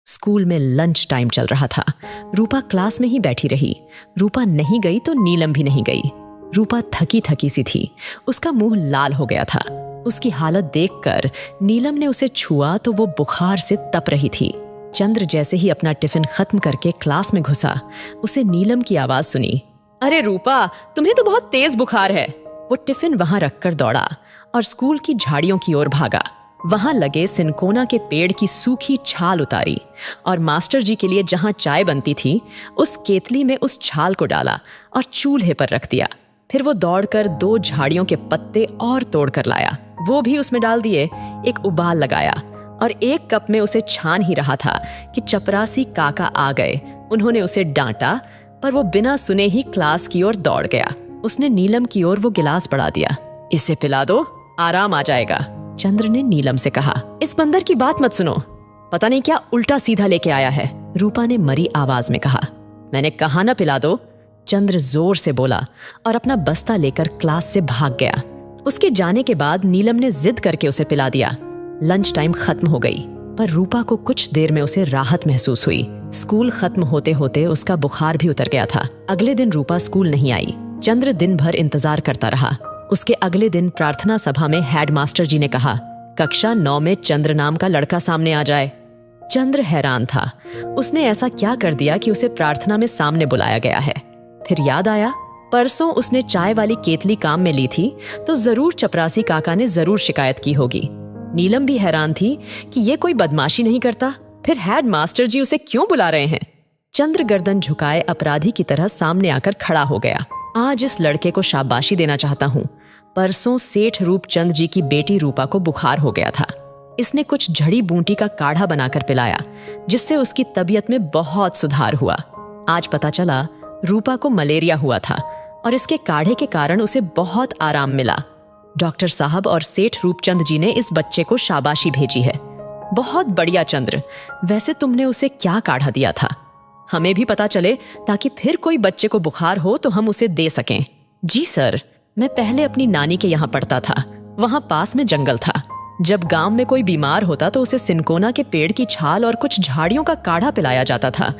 School में lunch time चल रहा था। रूपा क्लास में ही बैठी रही। रूपा नहीं गई तो नीलम भी नहीं गई। रूपा थकी थकी सी थी। उसका मुंह लाल हो गया था। उसकी हालत देखकर नीलम ने उसे छुआ तो वो बुखार से तप रही थी। चंद्र जैसे ही अपना टिफिन खत्म करके क्लास में घुसा, उसे नीलम की आवाज सुनी। अरे रूपा, तुम्हें तो बहुत तेज बुखार है। वो टिफिन वहां रखकर दौड़ा और स्कूल की झाड़ियों की ओर भागा। वहां लगे सिनकोना के पेड़ की सूखी छाल उतारी और मास्टर जी के लिए जहां चाय बनती थी उस केतली में उस छाल को डाला और चूल्हे पर रख दिया। फिर वो दौड़कर 2 झाड़ियों के पत्ते और तोड़कर लाया, वो भी उसमें डाल दिए। एक उबाल लगाया और एक कप में उसे छान ही रहा था कि चपरासी काका आ गए। उन्होंने उसे डांटा पर वो बिना सुने ही क्लास की ओर दौड़ गया। उसने नीलम की ओर वो गिलास बढ़ा दिया। इसे पिला दो, आराम आ जाएगा, चंद्र ने नीलम से कहा। इस बंदर की बात मत सुनो, पता नहीं क्या उल्टा सीधा लेके आया है, रूपा ने मरी आवाज में कहा। मैंने कहा ना पिला दो, चंद्र जोर से बोला और अपना बस्ता लेकर क्लास से भाग गया। उसके जाने के बाद नीलम ने जिद करके उसे पिला दिया। लंच टाइम खत्म हो गई पर रूपा को कुछ देर में उसे राहत महसूस हुई। स्कूल खत्म होते होते उसका बुखार भी उतर गया था। अगले दिन रूपा स्कूल नहीं आई। चंद्र दिन भर इंतजार करता रहा। उसके अगले दिन प्रार्थना सभा में हेडमास्टर जी ने कहा, कक्षा 9 में चंद्र नाम का लड़का सामने आ जाए। चंद्र हैरान था। उसने ऐसा क्या कर दिया कि उसे प्रार्थना में सामने बुलाया गया है। फिर याद आया, परसों उसने चाय वाली केतली काम में ली थी तो जरूर चपरासी काका ने जरूर शिकायत की होगी। नीलम भी हैरान थी कि ये कोई बदमाशी नहीं करता, फिर हेडमास्टर जी उसे क्यों बुला रहे हैं। चंद्र गर्दन झुकाए अपराधी की तरह सामने आकर खड़ा हो गया। आज इस लड़के को शाबाशी देना चाहता हूँ। परसों सेठ रूपचंद जी की बेटी रूपा को बुखार हो गया था। इसने कुछ जड़ी बूटी का काढ़ा बनाकर पिलाया जिससे उसकी तबीयत में बहुत सुधार हुआ। आज पता चला रूपा को मलेरिया हुआ था और इसके काढ़े के कारण उसे बहुत आराम मिला। डॉक्टर साहब और सेठ रूपचंद जी ने इस बच्चे को शाबाशी भेजी है। बहुत बढ़िया चंद्र, वैसे तुमने उसे क्या काढ़ा दिया था? हमें भी पता चले ताकि फिर कोई बच्चे को बुखार हो तो हम उसे दे सकें। जी सर, मैं पहले अपनी नानी के यहाँ पढ़ता था। वहाँ पास में जंगल था। जब गांव में कोई बीमार होता तो उसे सिनकोना के पेड़ की छाल और कुछ झाड़ियों का काढ़ा पिलाया जाता था।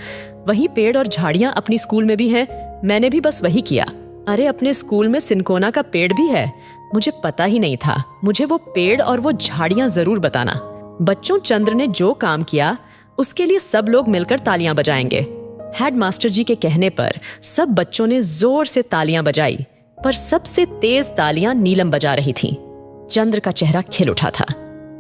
वही पेड़ और झाड़ियां अपनी स्कूल में भी हैं। मैंने भी बस वही किया। अरे, अपने स्कूल में सिनकोना का पेड़ भी है? मुझे पता ही नहीं था। मुझे वो पेड़ और वो झाड़ियां जरूर बताना। बच्चों, चंद्र ने जो काम किया उसके लिए सब लोग मिलकर तालियां बजाएंगे। हेडमास्टर जी के कहने पर सब बच्चों ने जोर से तालियां बजाई, पर सबसे तेज तालियां नीलम बजा रही थी। चंद्र का चेहरा खिल उठा था।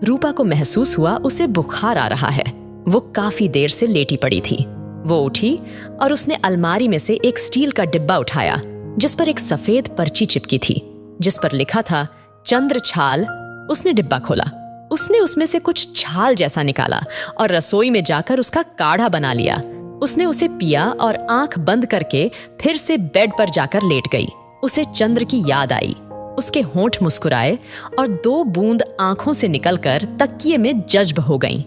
रूपा को महसूस हुआ उसे बुखार आ रहा है। वो काफी देर से लेटी पड़ी थी। वो उठी और उसने अलमारी में से एक स्टील का डिब्बा उठाया जिस पर एक सफेद पर्ची चिपकी थी जिस पर लिखा था चंद्र छाल। उसने डिब्बा खोला। उसने उसमें से कुछ छाल जैसा निकाला और रसोई में जाकर उसका काढ़ा बना लिया। उसने उसे पिया और आंख बंद करके फिर से बेड पर जाकर लेट गई। उसे चंद्र की याद आई। उसके होंठ मुस्कुराए और 2 बूंद आंखों से निकलकर तकिए में जज्ब हो गईं।